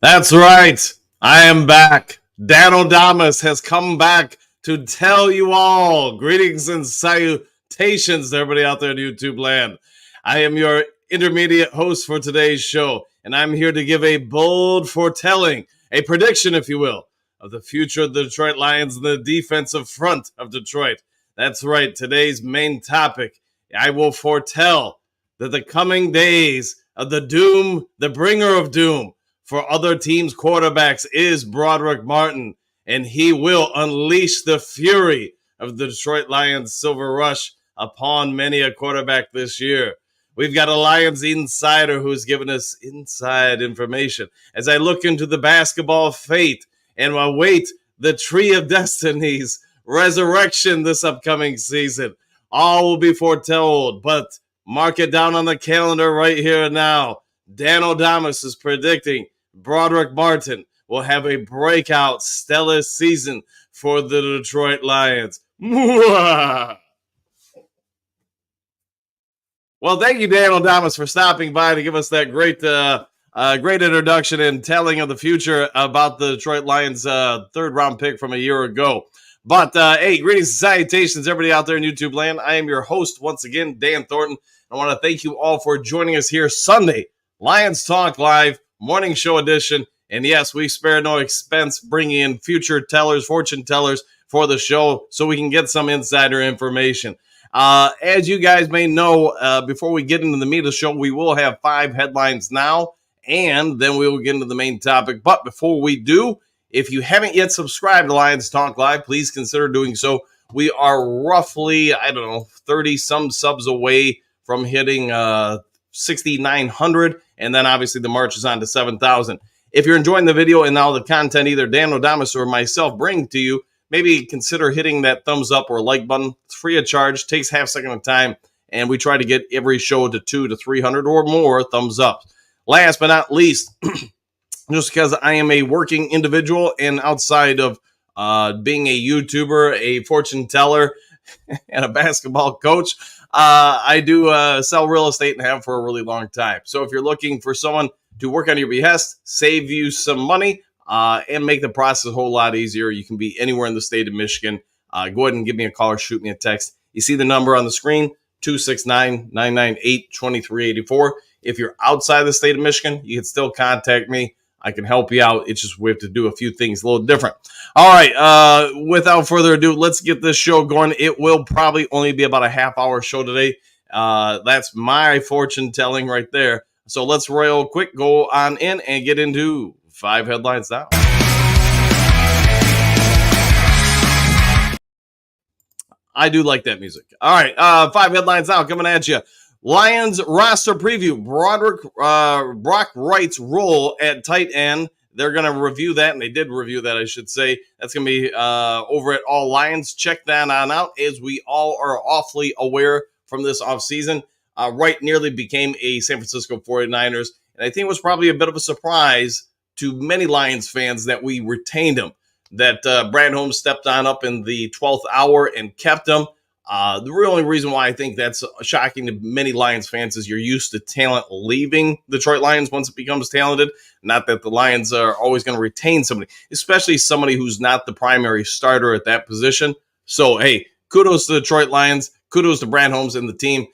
That's right. I am back. Dan O'Damas has come back to tell you all greetings and salutations to everybody out there in YouTube land. I am your intermediate host for today's show, and I'm here to give a bold foretelling, a prediction, if you will, of the future of the Detroit Lions and the defensive front of Detroit. That's right. Today's main topic, I will foretell that the coming days of the doom, the bringer of doom, for other teams' quarterbacks is Broderick Martin, and he will unleash the fury of the Detroit Lions Silver Rush upon many a quarterback this year. We've got a Lions insider who's given us inside information as I look into the basketball fate and await the Tree of Destiny's resurrection this upcoming season. All will be foretold, but mark it down on the calendar right here and now. Dan O'Damas is predicting Broderick Martin will have a breakout stellar season for the Detroit Lions. Well, thank you, Dan O'Damas, for stopping by to give us that great introduction and telling of the future about the Detroit Lions third round pick from a year ago. But hey, greetings and salutations, everybody out there in YouTube land. I am your host once again, Dan Thornton. I want to thank you all for joining us here Sunday, Lions Talk Live, morning show edition. And yes, we spare no expense bringing in future tellers, fortune tellers for the show so we can get some insider information. As you guys may know, before we get into the meat of the show, we will have 5 headlines now, and then we will get into the main topic. But before we do, if you haven't yet subscribed to Lions Talk Live, please consider doing so. We are roughly, 30 some subs away from hitting 6,900, and then obviously the march is on to 7,000. If you're enjoying the video and all the content either Dan O'Damas or myself bring to you, maybe consider hitting that thumbs up or like button. It's free of charge, takes half a second of time, and we try to get every show to 200 to 300 or more thumbs up. Last but not least, just because I am a working individual and outside of being a YouTuber, a fortune teller, and a basketball coach, I do sell real estate and have for a really long time. So if you're looking for someone to work on your behest, save you some money, and make the process a whole lot easier, you can be anywhere in the state of Michigan. Go ahead and give me a call or shoot me a text. You see the number on the screen, 269-998-2384. If you're outside the state of Michigan, you can still contact me. I can help you out. It's just we have to do a few things a little different. All right. Without further ado, let's get this show going. It will probably only be about a half-hour show today. That's my fortune telling right there. So let's real quick go on in and get into 5 headlines now. I do like that music. All right. 5 headlines now coming at you. Lions roster preview. Brock Wright's role at tight end. They're going to review that, and they did review that, I should say. That's going to be over at All Lions. Check that on out, as we all are awfully aware from this offseason. Wright nearly became a San Francisco 49ers, and I think it was probably a bit of a surprise to many Lions fans that we retained him, that Brad Holmes stepped on up in the 12th hour and kept him. The real only reason why I think that's shocking to many Lions fans is you're used to talent leaving Detroit Lions once it becomes talented. Not that the Lions are always going to retain somebody, especially somebody who's not the primary starter at that position. So, hey, kudos to the Detroit Lions. Kudos to Brad Holmes and the team.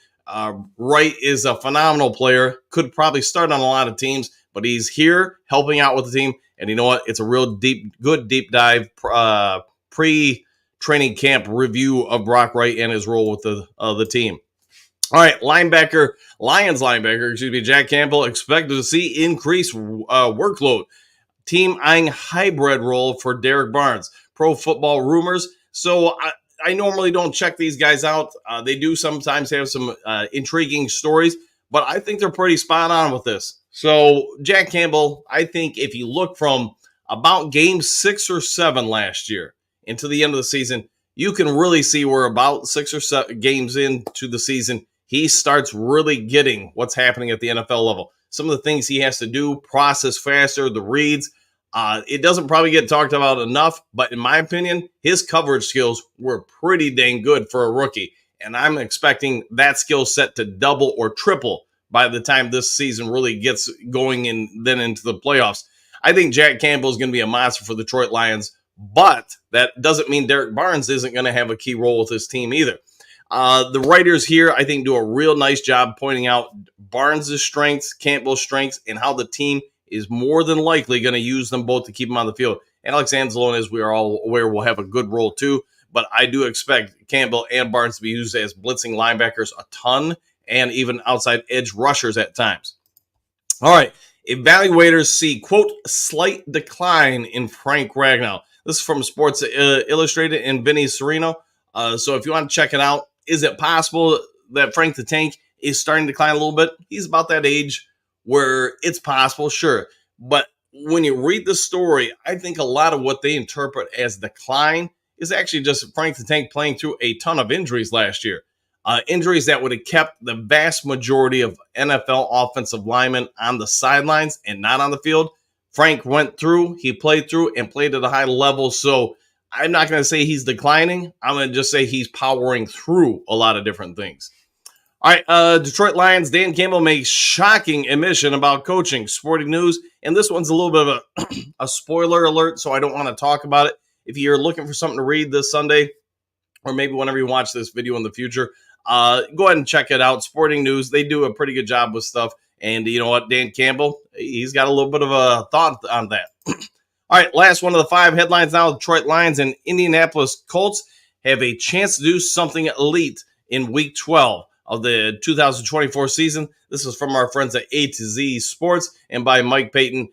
Wright is a phenomenal player. Could probably start on a lot of teams, but he's here helping out with the team. And you know what? It's a real good deep dive pre-training camp review of Brock Wright and his role with the team. All right, Lions linebacker, Jack Campbell expected to see increased workload. Team eyeing hybrid role for Derek Barnes. Pro Football Rumors. So I normally don't check these guys out. They do sometimes have some intriguing stories, but I think they're pretty spot on with this. So Jack Campbell, I think if you look from about game 6 or 7 last year into the end of the season, you can really see we're about 6 or 7 games into the season. He starts really getting what's happening at the NFL level. Some of the things he has to do, process faster, the reads. It doesn't probably get talked about enough, but in my opinion, his coverage skills were pretty dang good for a rookie. And I'm expecting that skill set to double or triple by the time this season really gets going and then into the playoffs. I think Jack Campbell is going to be a monster for the Detroit Lions, but that doesn't mean Derek Barnes isn't going to have a key role with this team either. The writers here, I think, do a real nice job pointing out Barnes' strengths, Campbell's strengths, and how the team is more than likely going to use them both to keep them on the field. Alex Anzalone, as we are all aware, will have a good role too, but I do expect Campbell and Barnes to be used as blitzing linebackers a ton and even outside edge rushers at times. All right, evaluators see, quote, slight decline in Frank Ragnow. This is from Sports Illustrated and Vinny Serino. So if you want to check it out, is it possible that Frank the Tank is starting to decline a little bit? He's about that age where it's possible, sure. But when you read the story, I think a lot of what they interpret as decline is actually just Frank the Tank playing through a ton of injuries last year. Injuries that would have kept the vast majority of NFL offensive linemen on the sidelines and not on the field. Frank went through, he played through, and played at a high level. So I'm not going to say he's declining. I'm going to just say he's powering through a lot of different things. All right, Detroit Lions, Dan Campbell makes shocking admission about coaching. Sporting News, and this one's a little bit of a spoiler alert, so I don't want to talk about it. If you're looking for something to read this Sunday, or maybe whenever you watch this video in the future, go ahead and check it out. Sporting News, they do a pretty good job with stuff. And you know what, Dan Campbell, he's got a little bit of a thought on that. All right, last one of the 5 headlines now. Detroit Lions and Indianapolis Colts have a chance to do something elite in Week 12 of the 2024 season. This is from our friends at A to Z Sports and by Mike Payton.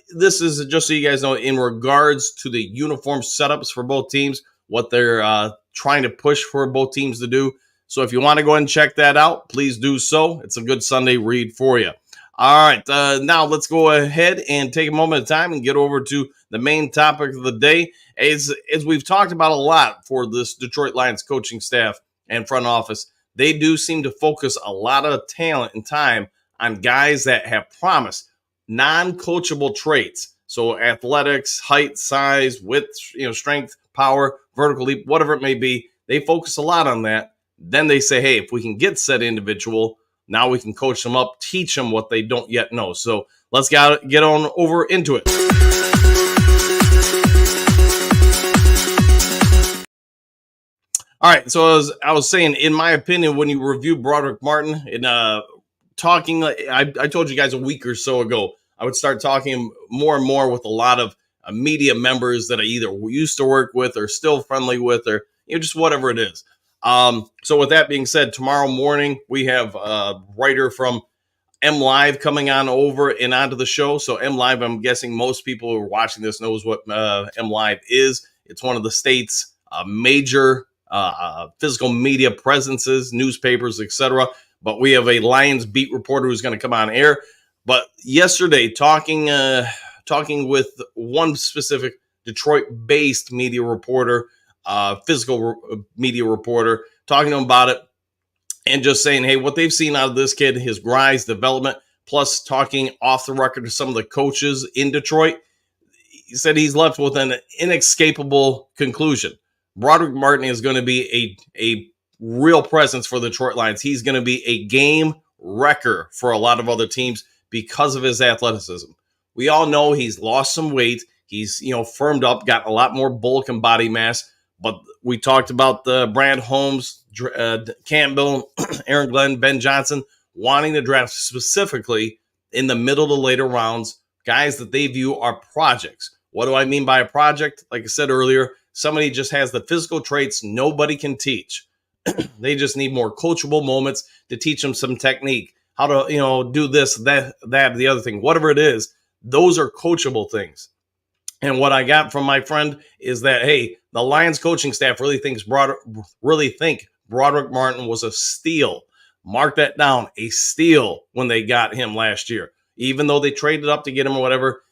This is just so you guys know in regards to the uniform setups for both teams, what they're trying to push for both teams to do. So if you want to go ahead and check that out, please do so. It's a good Sunday read for you. All right, now let's go ahead and take a moment of time and get over to the main topic of the day. As we've talked about a lot for this Detroit Lions coaching staff and front office, they do seem to focus a lot of talent and time on guys that have promise, non-coachable traits. So athletics, height, size, width, strength, power, vertical leap, whatever it may be. They focus a lot on that. Then they say, hey, if we can get said individual, now we can coach them up, teach them what they don't yet know. So let's get on over into it. All right, so as I was saying, in my opinion, when you review Broderick Martin, talking, I told you guys a week or so ago, I would start talking more and more with a lot of media members that I either used to work with or still friendly with, or just whatever it is. So with that being said, tomorrow morning we have a writer from M Live coming on over and onto the show. So M Live, I'm guessing most people who are watching this knows what M Live is. It's one of the state's major physical media presences, newspapers, etc. But we have a Lions beat reporter who's going to come on air. But yesterday, talking with one specific Detroit-based media reporter, physical media reporter, talking to him about it and just saying, hey, what they've seen out of this kid, his rise, development, plus talking off the record to some of the coaches in Detroit, he said he's left with an inescapable conclusion. Brodrick Martin is going to be a real presence for the Detroit Lions. He's going to be a game wrecker for a lot of other teams because of his athleticism. We all know he's lost some weight. He's, firmed up, got a lot more bulk and body mass. But we talked about the Brad Holmes, Campbell, Aaron Glenn, Ben Johnson wanting to draft specifically in the middle to later rounds, guys that they view are projects. What do I mean by a project? Like I said earlier, somebody just has the physical traits nobody can teach. They just need more coachable moments to teach them some technique, how to, do this, that, the other thing, whatever it is. Those are coachable things. And what I got from my friend is that, hey, the Lions coaching staff really think Broderick Martin was a steal. Mark that down, a steal when they got him last year. Even though they traded up to get him or whatever,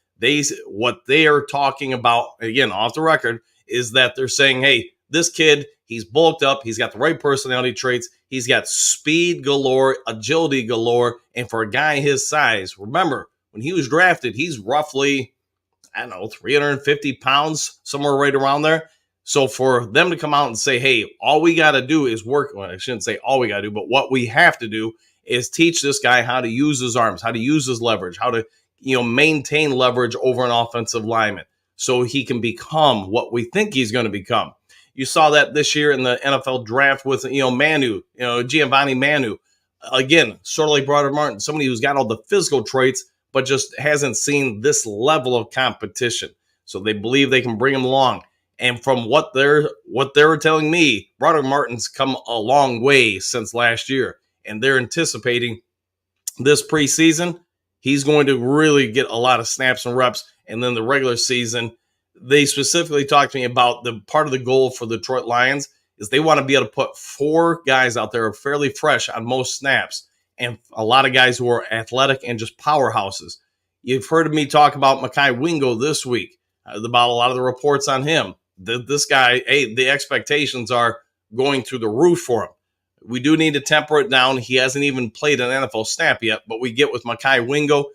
what they are talking about, again, off the record, is that they're saying, hey, this kid, he's bulked up, he's got the right personality traits, he's got speed galore, agility galore, and for a guy his size, remember, when he was drafted, he's roughly, 350 pounds, somewhere right around there. So for them to come out and say, hey, all we got to do is work. Well, I shouldn't say all we got to do, but what we have to do is teach this guy how to use his arms, how to use his leverage, how to maintain leverage over an offensive lineman so he can become what we think he's going to become. You saw that this year in the NFL draft with, Manu, Giovanni Manu. Again, sort of like Broderick Martin, somebody who's got all the physical traits, but just hasn't seen this level of competition. So they believe they can bring him along. And from what they're telling me, Broderick Martin's come a long way since last year. And they're anticipating this preseason, he's going to really get a lot of snaps and reps. And then the regular season, they specifically talked to me about the part of the goal for the Detroit Lions is they want to be able to put 4 guys out there fairly fresh on most snaps and a lot of guys who are athletic and just powerhouses. You've heard me talk about Mekhi Wingo this week, about a lot of the reports on him. This guy, the expectations are going through the roof for him. We do need to temper it down. He hasn't even played an NFL snap yet, but we get with Mekhi Wingo.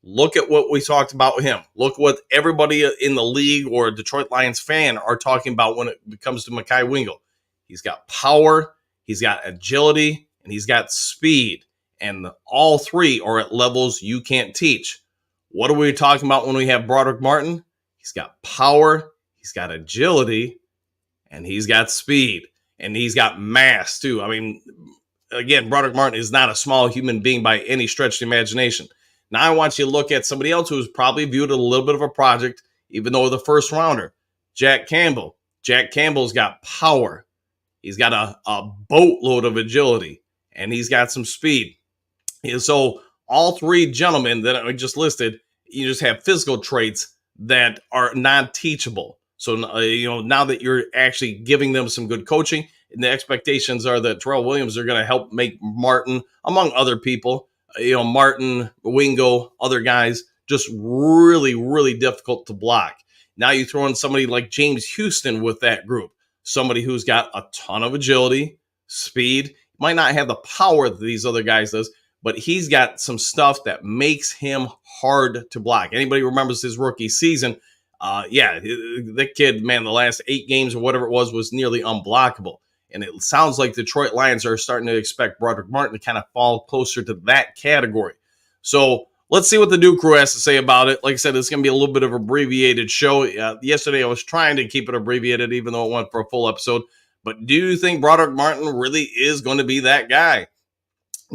Look at what we talked about with him. Look what everybody in the league or Detroit Lions fan are talking about when it comes to Mekhi Wingo. He's got power, he's got agility, and he's got speed. And all 3 are at levels you can't teach. What are we talking about when we have Brodrick Martin? He's got power, he's got agility, and he's got speed. And he's got mass, too. I mean, again, Brodrick Martin is not a small human being by any stretch of the imagination. Now I want you to look at somebody else who's probably viewed a little bit of a project, even though the first rounder, Jack Campbell. Jack Campbell's got power. He's got a boatload of agility, and he's got some speed. And so all 3 gentlemen that I just listed, you just have physical traits that are non-teachable. So, now that you're actually giving them some good coaching, and the expectations are that Terrell Williams are going to help make Martin, among other people, Martin, Wingo, other guys, just really, really difficult to block. Now you throw in somebody like James Houston with that group, somebody who's got a ton of agility, speed, might not have the power that these other guys does, but he's got some stuff that makes him hard to block. Anybody remembers his rookie season? That kid, man, the last 8 games or whatever it was nearly unblockable. And it sounds like Detroit Lions are starting to expect Brodrick Martin to kind of fall closer to that category. So let's see what the Duke Crew has to say about it. Like I said, it's going to be a little bit of an abbreviated show. Yesterday, I was trying to keep it abbreviated, even though it went for a full episode. But do you think Brodrick Martin really is going to be that guy?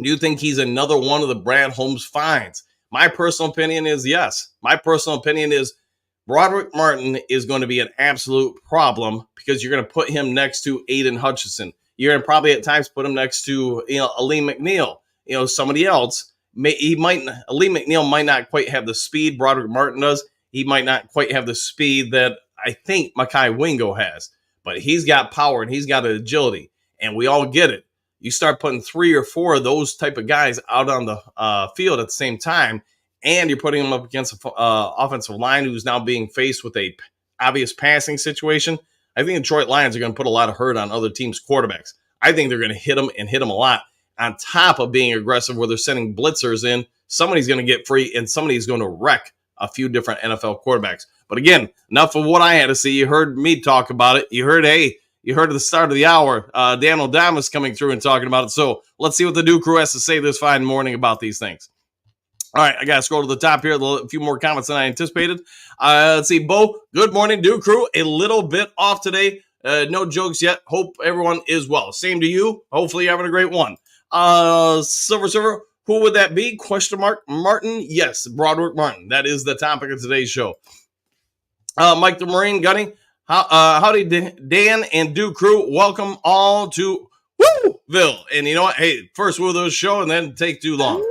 Do you think he's another one of the Brad Holmes finds? My personal opinion is yes. My personal opinion is Broderick Martin is going to be an absolute problem because you're going to put him next to Aiden Hutchinson. You're going to probably at times put him next to Aleem McNeil. Somebody else. Aleem McNeil might not quite have the speed Broderick Martin does. He might not quite have the speed that I think Mekhi Wingo has. But he's got power and he's got agility, and we all get it. You start putting 3 or 4 of those type of guys out on the field at the same time, and you're putting them up against an offensive line who's now being faced with a obvious passing situation. I think the Detroit Lions are going to put a lot of hurt on other teams' quarterbacks. I think they're going to hit them and hit them a lot, on top of being aggressive where they're sending blitzers in. Somebody's going to get free, and somebody's going to wreck a few different NFL quarterbacks. But again, enough of what I had to see. You heard me talk about it. You heard at the start of the hour, Dan O'Damas coming through and talking about it. So let's see what the Duke Crew has to say this fine morning about these things. All right, I got to scroll to the top here. A few more comments than I anticipated. Let's see. Bo, good morning, Duke Crew. A little bit off today. No jokes yet. Hope everyone is well. Same to you. Hopefully you're having a great one. Silver, who would that be? Question mark. Martin? Yes, Broderick Martin. That is the topic of today's show. Mike the Marine Gunny. Howdy, Dan and Duke Crew. Welcome all to Wooville. And you know what? Hey, first woo those show and then take too long.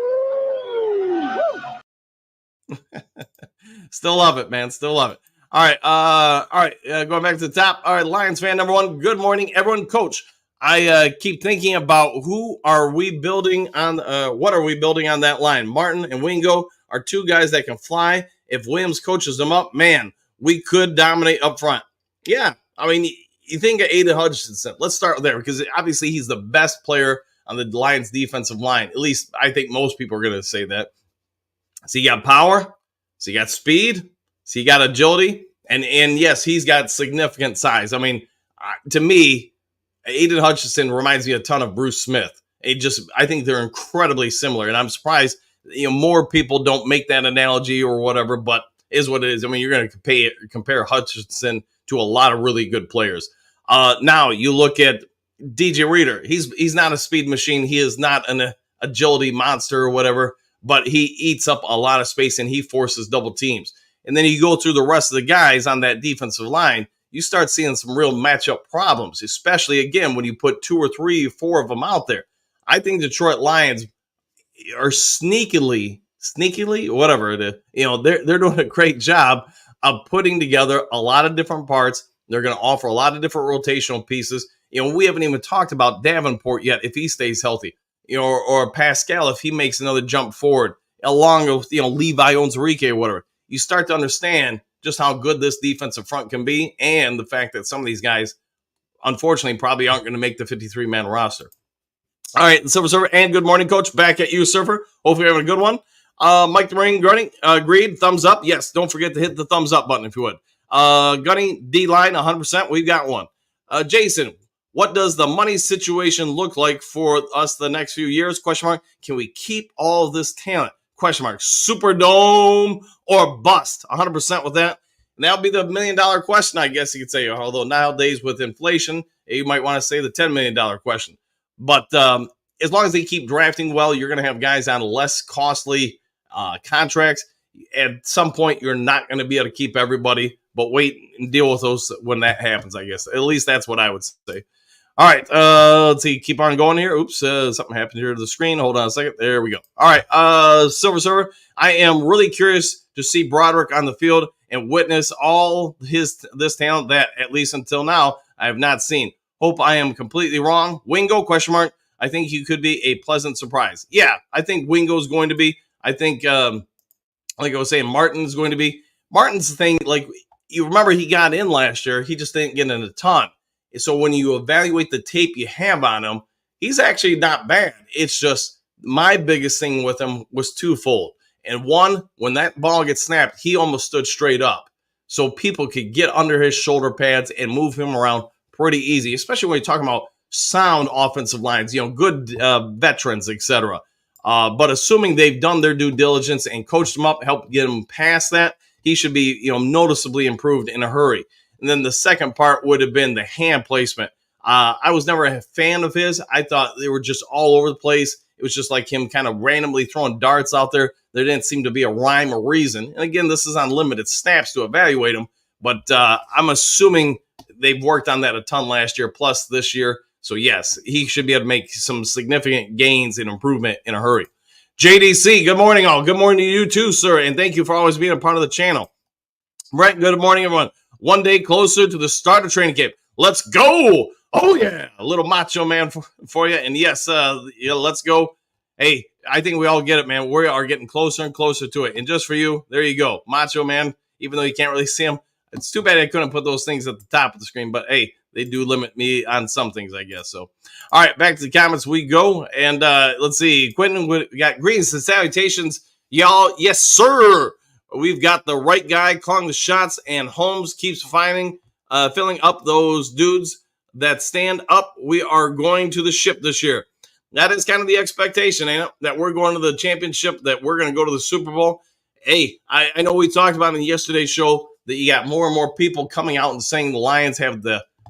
Still love it, man. Still love it. All right. Going back to the top. All right, Lions fan number 1. Good morning, everyone. Coach, I keep thinking about what are we building on that line. Martin and Wingo are 2 guys that can fly. If Williams coaches them up, man, we could dominate up front. Yeah, I mean, you think of Aiden Hutchinson. Let's start there because obviously he's the best player on the Lions defensive line. At least I think most people are going to say that. So he got power. So he got speed. So he got agility. And yes, he's got significant size. I mean, to me, Aiden Hutchinson reminds me a ton of Bruce Smith. I think they're incredibly similar. And I'm surprised more people don't make that analogy or whatever, but is what it is. I mean, you're going to compare Hutchinson to a lot of really good players. Now you look at DJ Reader. He's not a speed machine. He is not an agility monster or whatever, but he eats up a lot of space and he forces double teams. And then you go through the rest of the guys on that defensive line, you start seeing some real matchup problems, especially, again, when you put 2 or 3 or 4 of them out there. I think Detroit Lions are sneakily, whatever it is, they're doing a great job of putting together a lot of different parts. They're going to offer a lot of different rotational pieces. We haven't even talked about Davenport yet if he stays healthy, or Pascal if he makes another jump forward, along with, Levi Onwuzurike or whatever. You start to understand just how good this defensive front can be, and the fact that some of these guys, unfortunately, probably aren't going to make the 53-man roster. All right, Silver Surfer, and good morning, Coach. Back at you, Surfer. Hopefully you're having a good one. Mike the Marine Gunny, agreed. Thumbs up. Yes, don't forget to hit the thumbs up button if you would. Gunny, D-line, 100%. We've got one. Jason, what does the money situation look like for us the next few years? Question mark. Can we keep all of this talent? Question mark. Superdome or bust? 100% with that. And that'll be the $1 million question, I guess you could say. Although nowadays with inflation, you might want to say the $10 million question. But as long as they keep drafting well, you're going to have guys on less costly contracts. At some point, you're not going to be able to keep everybody, but wait and deal with those when that happens, I guess. At least that's what I would say. All right, let's see. Keep on going here. Oops, something happened here to the screen. Hold on a second. There we go. All right, Silver Server, I am really curious to see Broderick on the field and witness all this talent that, at least until now, I have not seen. Hope I am completely wrong. Wingo, question mark. I think he could be a pleasant surprise. Yeah, I think Wingo's going to be. I think, like I was saying, Martin's going to be. Martin's thing, like, you remember he got in last year. He just didn't get in a ton. So when you evaluate the tape you have on him, he's actually not bad. It's just my biggest thing with him was twofold. And one, when that ball gets snapped, he almost stood straight up. So people could get under his shoulder pads and move him around pretty easy, especially when you're talking about sound offensive lines, good veterans, etc. But assuming they've done their due diligence and coached him up, helped get him past that, he should be, noticeably improved in a hurry. And then the second part would have been the hand placement. I was never a fan of his. I thought they were just all over the place. It was just like him kind of randomly throwing darts out there. There didn't seem to be a rhyme or reason. And again, this is on limited snaps to evaluate him. But I'm assuming they've worked on that a ton last year, plus this year. So yes, he should be able to make some significant gains and improvement in a hurry. JDC, good morning all. Good morning to you too, sir. And thank you for always being a part of the channel. Brett, good morning, everyone. One day closer to the start of training camp. Let's go. Oh, yeah. A little macho man for you. And yes, let's go. Hey, I think we all get it, man. We are getting closer and closer to it. And just for you, there you go. Macho man, even though you can't really see him. It's too bad I couldn't put those things at the top of the screen. But, hey, they do limit me on some things, I guess. So, all right, back to the comments we go. And let's see. Quentin, we got greetings and salutations, y'all. Yes, sir. We've got the right guy calling the shots, and Holmes keeps filling up those dudes that stand up. We are going to the ship this year. That is kind of the expectation, ain't it? That we're going to the championship, that we're going to go to the Super Bowl. Hey, I know we talked about in yesterday's show that you got more and more people coming out and saying the Lions have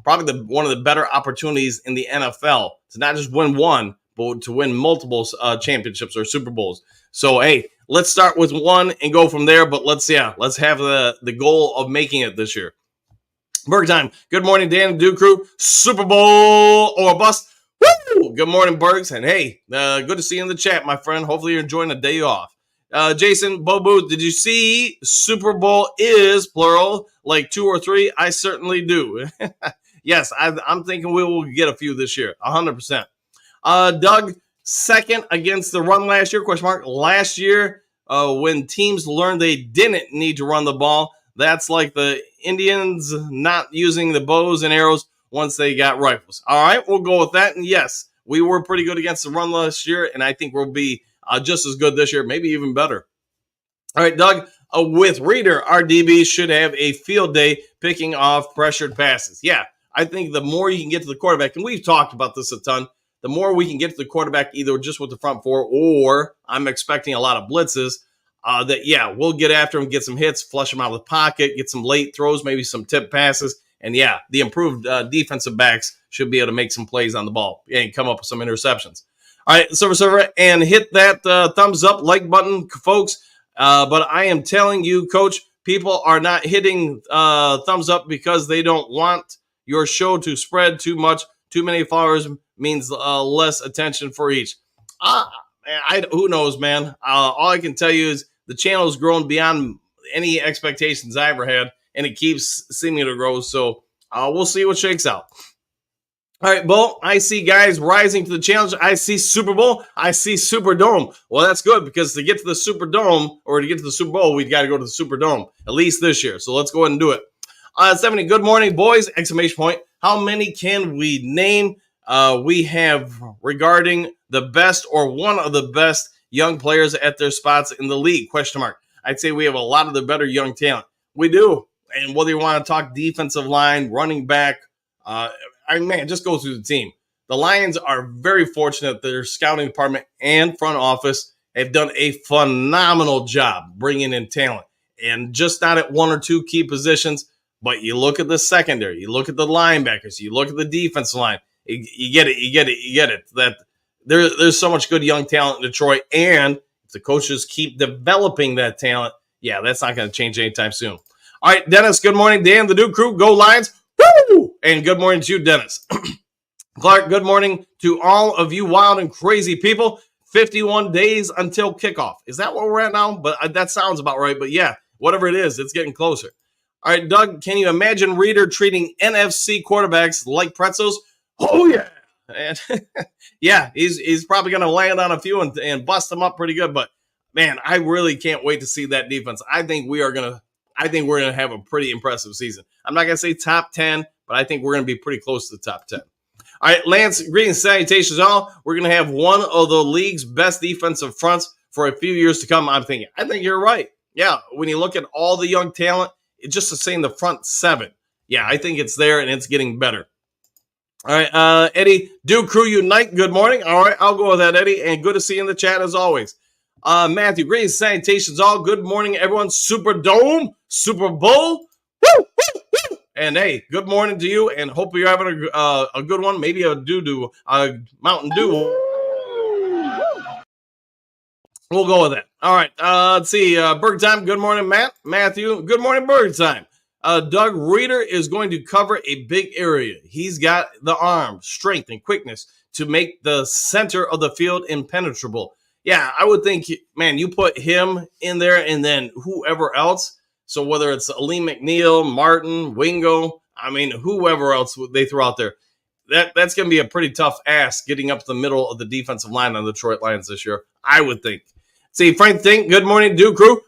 probably one of the better opportunities in the NFL to not just win one, but to win multiple championships or Super Bowls. So, hey, let's start with one and go from there. But let's have the goal of making it this year. Berg time. Good morning, Dan and Duke Crew. Super Bowl or bust. Woo! Good morning, Bergs. And hey, good to see you in the chat, my friend. Hopefully you're enjoying a day off. Jason, Bobo, did you see Super Bowl is plural, like 2 or 3? I certainly do. Yes, I'm thinking we will get a few this year, 100%. Doug, second against the run last year, question mark. Last year, when teams learned they didn't need to run the ball, that's like the Indians not using the bows and arrows once they got rifles. All right, we'll go with that. And yes, we were pretty good against the run last year, and I think we'll be just as good this year, maybe even better. All right, Doug, with Reader, our DBs should have a field day picking off pressured passes. Yeah, I think the more you can get to the quarterback, and we've talked about this a ton, the more we can get to the quarterback, either just with the front four, or I'm expecting a lot of blitzes, we'll get after him, get some hits, flush him out of the pocket, get some late throws, maybe some tip passes. And the improved defensive backs should be able to make some plays on the ball and come up with some interceptions. All right, server, and hit that thumbs up, like button, folks. But I am telling you, Coach, people are not hitting thumbs up because they don't want your show to spread too much. Too many followers means less attention for each. Who knows, man? All I can tell you is the channel has grown beyond any expectations I ever had, and it keeps seeming to grow. So we'll see what shakes out. All right, Bo, I see guys rising to the challenge. I see Super Bowl. I see Superdome. Well, that's good because to get to the Superdome or to get to the Super Bowl, we've got to go to the Superdome, at least this year. So let's go ahead and do it. Stephanie, good morning, boys, exclamation point. How many can we name? We have regarding the best or one of the best young players at their spots in the league, question mark. I'd say we have a lot of the better young talent. We do. And whether you want to talk defensive line, running back, just go through the team. The Lions are very fortunate that their scouting department and front office have done a phenomenal job bringing in talent. And just not at one or two key positions, but you look at the secondary, you look at the linebackers, you look at the defensive line. You get it. That there's so much good young talent in Detroit, and if the coaches keep developing that talent, that's not going to change anytime soon. All right, Dennis, good morning. Dan, the Duke crew, go Lions. Woo! And good morning to you, Dennis. Clark, good morning to all of you wild and crazy people. 51 days until kickoff. Is that where we're at now? But that sounds about right. But whatever it is, it's getting closer. All right, Doug, can you imagine Reader treating NFC quarterbacks like pretzels? Oh, yeah. And he's probably going to land on a few and bust them up pretty good. But, man, I really can't wait to see that defense. I think we're going to have a pretty impressive season. I'm not going to say top 10, but I think we're going to be pretty close to the top 10. All right, Lance, greetings, salutations all. We're going to have one of the league's best defensive fronts for a few years to come. I think you're right. Yeah, when you look at all the young talent, it's just to say in the front seven. Yeah, I think it's there and it's getting better. All right, Eddie, Duke Crew Unite, good morning. All right, I'll go with that, Eddie, and good to see you in the chat as always. Matthew, greetings, salutations all. Good morning, everyone. Superdome, Super Bowl. Woo, woo, woo. And, hey, good morning to you, and hope you're having a good one. Maybe a Mountain Dew. We'll go with that. All right, let's see. Berg Time, good morning, Matthew, good morning, Berg Time. Doug Reader is going to cover a big area. He's got the arm, strength, and quickness to make the center of the field impenetrable. Yeah, I would think, man, you put him in there and then whoever else. So whether it's Lee McNeil, Martin, Wingo, whoever else they throw out there, that's going to be a pretty tough ask getting up to the middle of the defensive line on the Detroit Lions this year, I would think. See, Frank Think, good morning, Duke Crew.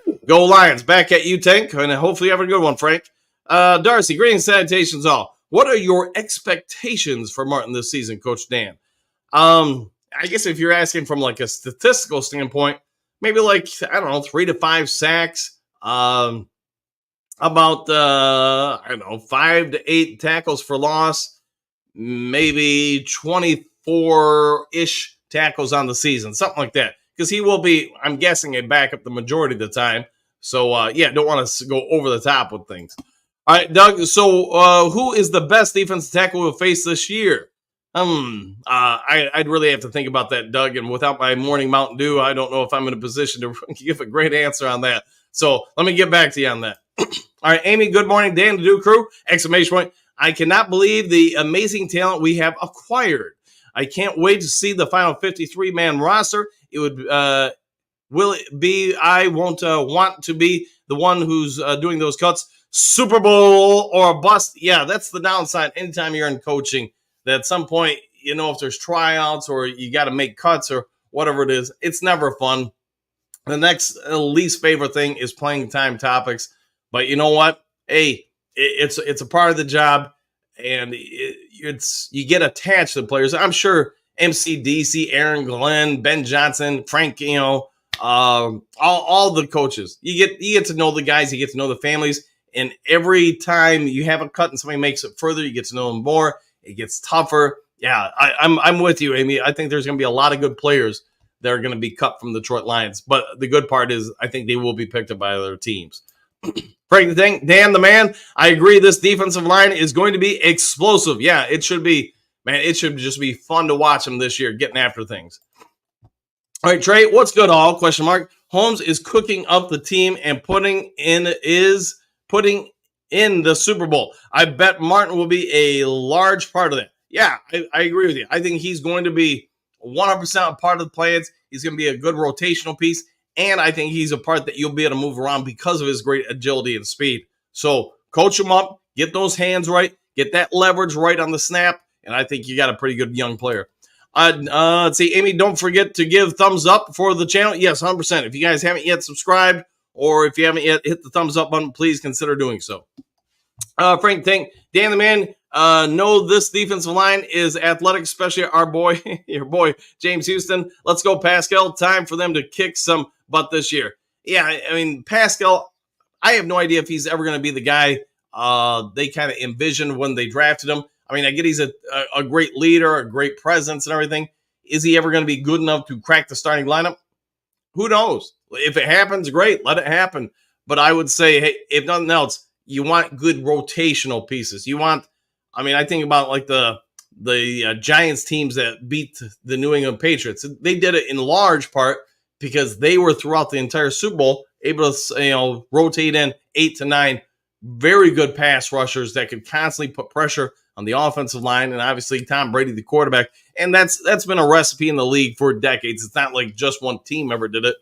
Woo! Go Lions. Back at you, Tank, and hopefully you have a good one, Frank. Darcy, greetings, salutations all. What are your expectations for Martin this season, Coach Dan? I guess if you're asking from like a statistical standpoint, maybe 3 to 5 sacks, about 5 to 8 tackles for loss, maybe 24-ish tackles on the season, something like that. Because he will be, I'm guessing, a backup the majority of the time. So, don't want to go over the top with things. All right, Doug, so who is the best defensive tackle we'll face this year? I'd really have to think about that, Doug, and without my morning Mountain Dew, I don't know if I'm in a position to give a great answer on that. So let me get back to you on that. All right, Amy, good morning. Dan, the Dew Crew, exclamation point. I cannot believe the amazing talent we have acquired. I can't wait to see the final 53-man roster. It would, will it be, I won't want to be the one who's doing those cuts. Super Bowl or a bust. Yeah, that's the downside. Anytime you're in coaching, that at some point, if there's tryouts or you got to make cuts or whatever it is, it's never fun. The next least favorite thing is playing time topics. But you know what? Hey, it's a part of the job, and you get attached to the players. I'm sure MCDC, Aaron Glenn, Ben Johnson, Frank, all the coaches. You get to know the guys, you get to know the families, and every time you have a cut and somebody makes it further, you get to know them more. It gets tougher. Yeah, I'm with you, Amy. I think there's going to be a lot of good players that are going to be cut from the Detroit Lions. But the good part is I think they will be picked up by other teams. Frank the Tank, Dan the Man, I agree this defensive line is going to be explosive. Yeah, it should be. Man, it should just be fun to watch them this year getting after things. All right, Trey, what's good all? Question mark. Holmes is cooking up the team and putting in the Super Bowl. I bet Martin will be a large part of that. Yeah, I agree with you. I think he's going to be 100% a part of the plans. He's going to be a good rotational piece. And I think he's a part that you'll be able to move around because of his great agility and speed. So coach him up, get those hands right, get that leverage right on the snap. And I think you got a pretty good young player. Let's see, Amy, don't forget to give thumbs up for the channel. Yes, 100%. If you guys haven't yet subscribed or if you haven't yet hit the thumbs up button, please consider doing so. Frank, Dan the Man, know this defensive line is athletic, especially our boy, your boy, James Houston. Let's go, Pascal. Time for them to kick some butt this year. Yeah, I mean, Pascal, I have no idea if he's ever going to be the guy they kind of envisioned when they drafted him. I mean, I get he's a great leader, a great presence and everything. Is he ever going to be good enough to crack the starting lineup? Who knows? If it happens, great. Let it happen. But I would say, hey, if nothing else, you want good rotational pieces. You want, I mean, I think about like the Giants teams that beat the New England Patriots. They did it in large part because they were throughout the entire Super Bowl able to, rotate in 8 to 9 very good pass rushers that could constantly put pressure on the offensive line, and obviously Tom Brady, the quarterback. And that's been a recipe in the league for decades. It's not like just one team ever did it.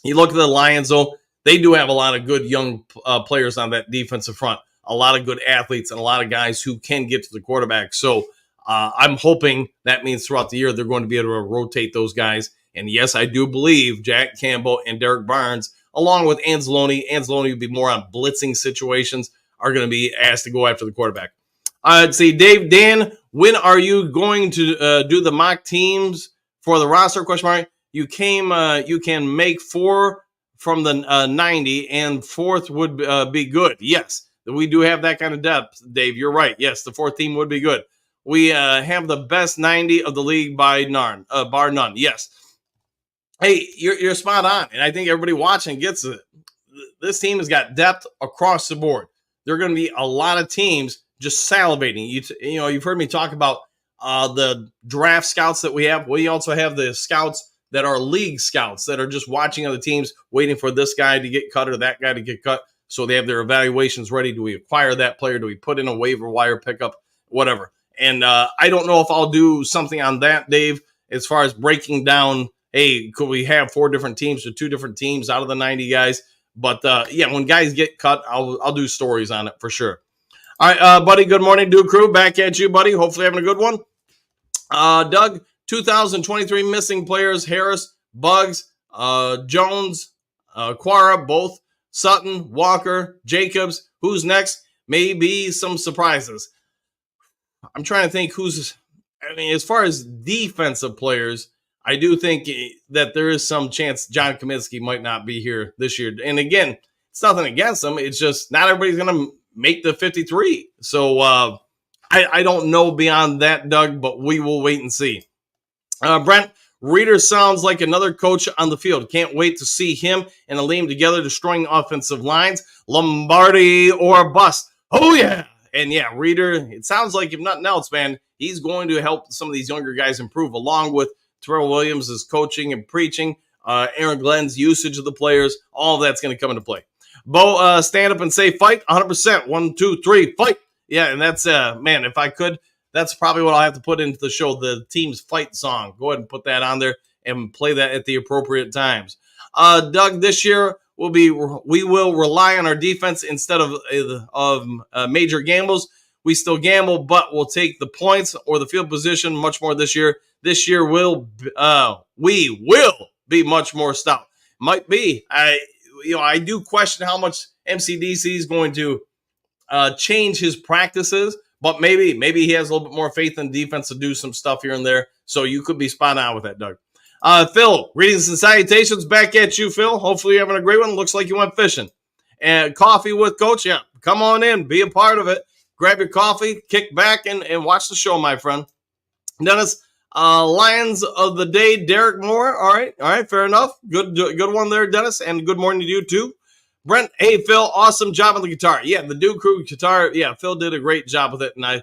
You look at the Lions, though, they do have a lot of good young players on that defensive front, a lot of good athletes, and a lot of guys who can get to the quarterback. So I'm hoping that means throughout the year they're going to be able to rotate those guys. And yes, I do believe Jack Campbell and Derek Barnes, along with Anzalone would be more on blitzing situations, are going to be asked to go after the quarterback. Let's see, Dan, when are you going to do the mock teams for the roster? Question mark. You can make 4 from the 90, and 4th would be good. Yes, we do have that kind of depth, Dave. You're right. Yes, the 4th team would be good. We have the best 90 of the league by bar none. Yes. Hey, you're spot on, and I think everybody watching gets it. This team has got depth across the board. There are going to be a lot of teams just salivating. You've heard me talk about the draft scouts that we have. We also have the scouts that are league scouts that are just watching other teams, waiting for this guy to get cut or that guy to get cut. So they have their evaluations ready. Do we acquire that player? Do we put in a waiver wire pickup? Whatever. And I don't know if I'll do something on that, Dave, as far as breaking down, hey, could we have 4 different teams or 2 different teams out of the 90 guys? But, yeah, when guys get cut, I'll do stories on it for sure. All right, buddy, good morning, Dude Crew. Back at you, buddy. Hopefully having a good one. Doug, 2023 missing players, Harris, Buggs, Jones, Quara, both, Sutton, Walker, Jacobs. Who's next? Maybe some surprises. I'm trying to think as far as defensive players, I do think that there is some chance John Kaminsky might not be here this year. And again, it's nothing against him. It's just not everybody's going to make the 53. So I don't know beyond that, Doug, but we will wait and see. Brent, Reader sounds like another coach on the field. Can't wait to see him and Aleem together destroying offensive lines. Lombardi or bust. Oh, yeah. And yeah, Reader, it sounds like if nothing else, man, he's going to help some of these younger guys improve along with Terrell Williams' coaching and preaching, Aaron Glenn's usage of the players. All of that's going to come into play. Bo, stand up and say fight. 100%. 1, 2, 3, fight. Yeah, and that's, man, if I could, that's probably what I'll have to put into the show, the team's fight song. Go ahead and put that on there and play that at the appropriate times. Doug, this year we will rely on our defense instead of major gambles. We still gamble, but we'll take the points or the field position much more this year. This year we will be much more stout. Might be. I do question how much MCDC is going to change his practices, but maybe he has a little bit more faith in defense to do some stuff here and there. So you could be spot on with that, Doug. Phil, greetings and salutations. Back at you, Phil. Hopefully you're having a great one. Looks like you went fishing. And coffee with Coach. Yeah, come on in. Be a part of it. Grab your coffee, kick back, and watch the show, my friend. Dennis, Lions of the day, Derek Moore. All right, fair enough. Good one there, Dennis, and good morning to you too. Brent, hey Phil, awesome job on the guitar. Yeah, the Duke Crew guitar. Yeah, Phil did a great job with it, and I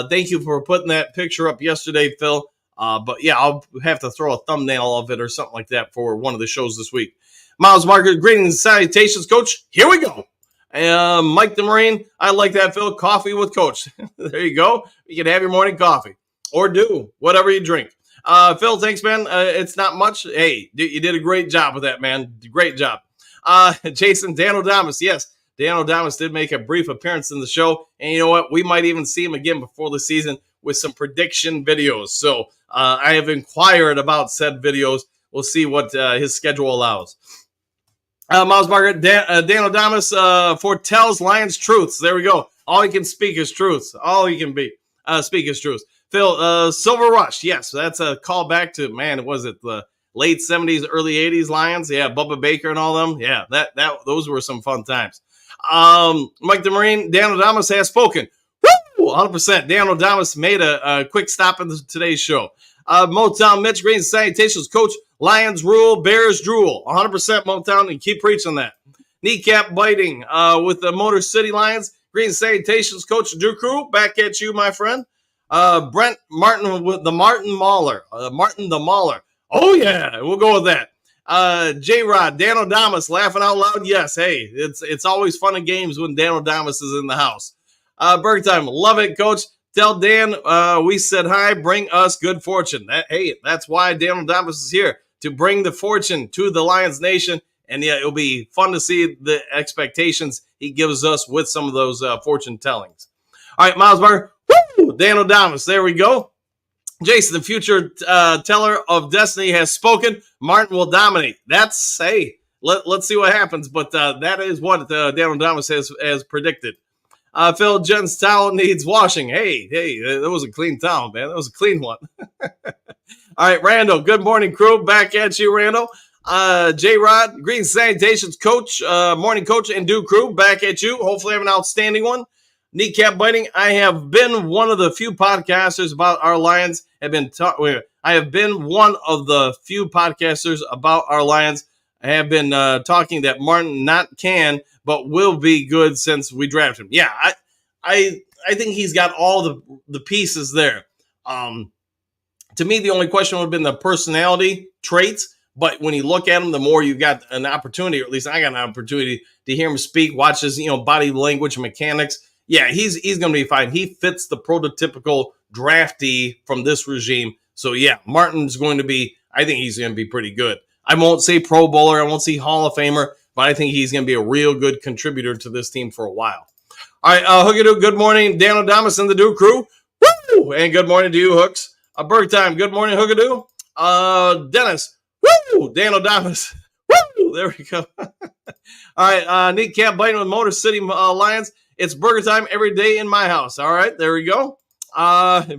thank you for putting that picture up yesterday, Phil. But yeah, I'll have to throw a thumbnail of it or something like that for one of the shows this week. Miles Marker, greetings and salutations, Coach. Here we go. Mike the Marine, I like that, Phil. Coffee with Coach. There you go. You can have your morning coffee or do whatever you drink. Phil, thanks, man. It's not much. Hey, you did a great job with that, man. Great job. Jason, Dan O'Damas. Yes, Dan O'Damas did make a brief appearance in the show. And you know what? We might even see him again before the season with some prediction videos. So I have inquired about said videos. We'll see what his schedule allows. Miles Margaret, Dan O'Damas foretells Lions truths. There we go. All he can speak is truths. All he can speak is truths. Phil, Silver Rush. Yes, that's a callback to, man, was it the late 70s, early 80s Lions? Yeah, Bubba Baker and all them. Yeah, those were some fun times. Mike the Marine, Dan O'Damas has spoken. Woo! 100%. Dan O'Damas made a quick stop in today's show. Motown Mitch Green, salutations, Coach. Lions rule, Bears drool. 100% Motown, and keep preaching that. Kneecap biting with the Motor City Lions. Green, salutations, Coach. Duke Crew, back at you, my friend. Brent Martin with the Martin Mauler. Martin the Mauler. Oh, yeah, we'll go with that. J-Rod, Dan O'Damas, laughing out loud. Yes, hey, it's always fun and games when Dan O'Damas is in the house. Burger time, love it, Coach. Tell Dan we said hi, bring us good fortune. That's why Dan O'Damas is here, to bring the fortune to the Lions Nation. And yeah, it'll be fun to see the expectations he gives us with some of those fortune tellings. All right, Miles Barker. Woo! Dan O'Damas, there we go. Jason, the future teller of destiny has spoken. Martin will dominate. Let's see what happens. But that is what Dan O'Damas has predicted. Phil, Jen's towel needs washing. Hey, that was a clean towel, man. That was a clean one. All right, Randall, good morning, crew. Back at you, Randall. J-Rod, Green Sanitations Coach, morning coach, and Duke Crew, back at you. Hopefully have an outstanding one. Kneecap biting. I have been one of the few podcasters about our Lions. I have been one of the few podcasters about our Lions. I have been talking that Martin not can, but will be good since we drafted him. Yeah, I think he's got all the pieces there. To me, the only question would have been the personality traits. But when you look at him, the more you got an opportunity, or at least I got an opportunity to hear him speak, watch his body language, mechanics. Yeah, he's going to be fine. He fits the prototypical draftee from this regime. So yeah, Martin's going to be. I think he's going to be pretty good. I won't say Pro Bowler, I won't say Hall of Famer, but I think he's going to be a real good contributor to this team for a while. All right, Hookadoo, good morning. Dan O'Damas and the Duke Crew. Woo! And good morning to you, Hooks. Berg time, good morning, Hookadoo. Dennis, woo! Dan O'Damas, woo! There we go. All right, Kneecap biting with Motor City Lions. It's burger time every day in my house. All right, there we go. I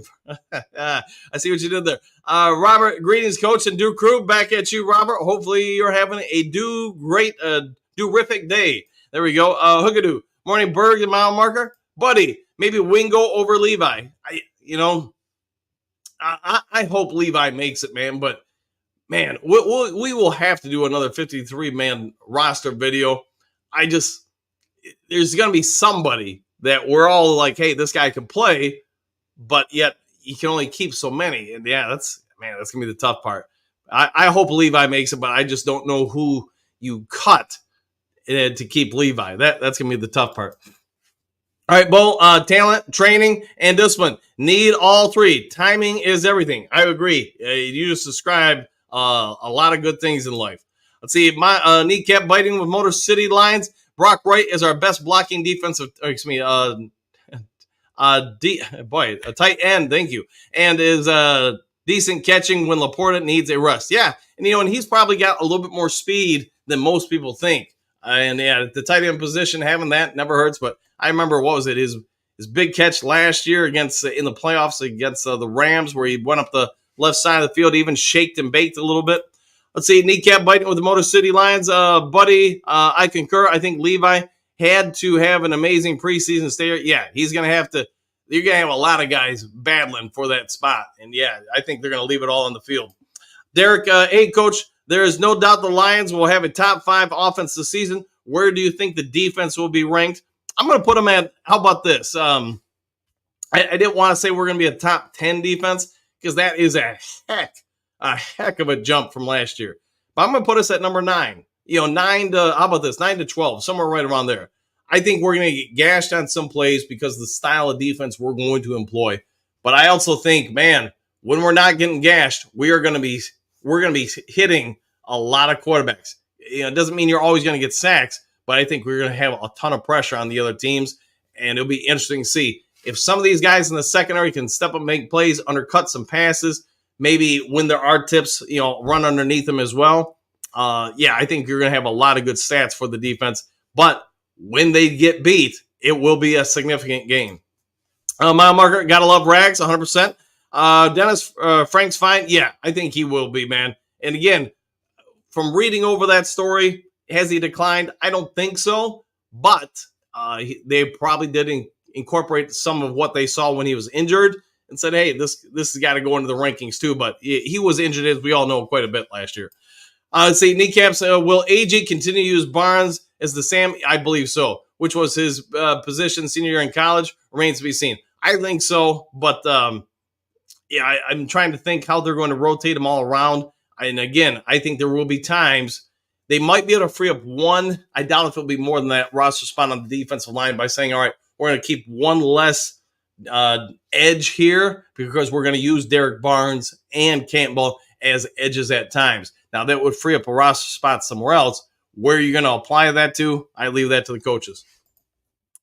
see what you did there. Robert, greetings, Coach and Duke Crew. Back at you, Robert. Hopefully you're having a do-rific day. There we go. Hookadoo. Morning, Berg and Mile Marker. Buddy, maybe Wingo over Levi. I hope Levi makes it, man. But, man, we will have to do another 53-man roster video. There's going to be somebody that we're all like, hey, this guy can play, but yet you can only keep so many. And yeah, that's going to be the tough part. I hope Levi makes it, but I just don't know who you cut to keep Levi. That's going to be the tough part. All right, Bo, talent, training, and discipline. Need all three. Timing is everything. I agree. You just described a lot of good things in life. Let's see. My kneecap biting with Motor City Lions. Brock Wright is our best blocking defensive. A tight end. Thank you. And is decent catching when Laporta needs a rest. Yeah, and he's probably got a little bit more speed than most people think. And yeah, the tight end position, having that never hurts. But I remember, what was it? His big catch last year in the playoffs against the Rams, where he went up the left side of the field, even shaked and baked a little bit. Let's see, kneecap biting with the Motor City Lions. Buddy, I concur. I think Levi had to have an amazing preseason stay. Yeah, he's going to have to you're going to have a lot of guys battling for that spot. And yeah, I think they're going to leave it all on the field. Derek, hey, Coach, there is no doubt the Lions will have a top 5 offense this season. Where do you think the defense will be ranked? I'm going to put them at, how about this? I didn't want to say we're going to be a top 10 defense because that is a heck of a jump from last year. But I'm going to put us at number 9. 9 to, how about this? 9 to 12, somewhere right around there. I think we're going to get gashed on some plays because of the style of defense we're going to employ. But I also think, man, when we're not getting gashed, we're going to be hitting a lot of quarterbacks. It doesn't mean you're always going to get sacks, but I think we're going to have a ton of pressure on the other teams, and it'll be interesting to see if some of these guys in the secondary can step up and make plays, undercut some passes, maybe when there are tips, run underneath them as well. I think you're going to have a lot of good stats for the defense, but when they get beat, it will be a significant game. Mile marker, gotta love Rags, 100%. Dennis, Frank's fine. Yeah, I think he will be, man. And again, from reading over that story, has he declined? I don't think so, but they probably did incorporate some of what they saw when he was injured and said, hey, this has got to go into the rankings too. But he was injured, as we all know, quite a bit last year. Let's see, Kneecaps, will AJ continue to use Barnes as the Sam? I believe so, which was his position senior year in college. Remains to be seen. I think so, but I'm trying to think how they're going to rotate them all around. And again, I think there will be times they might be able to free up one. I doubt if it'll be more than that roster spot on the defensive line by saying, all right, we're going to keep one less edge here because we're going to use Derek Barnes and Campbell as edges at times. Now, that would free up a roster spot somewhere else. Where you're going to apply that to, I leave that to the coaches.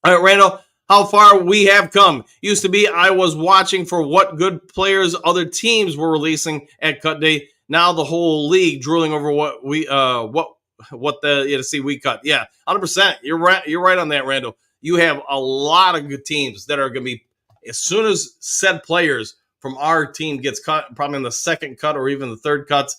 All right, Randall, how far we have come. Used to be I was watching for what good players other teams were releasing at cut day. Now the whole league drooling over what we we cut. Yeah, 100%. You're right. You're right on that, Randall. You have a lot of good teams that are going to be, as soon as said players from our team gets cut, probably in the second cut or even the third cuts,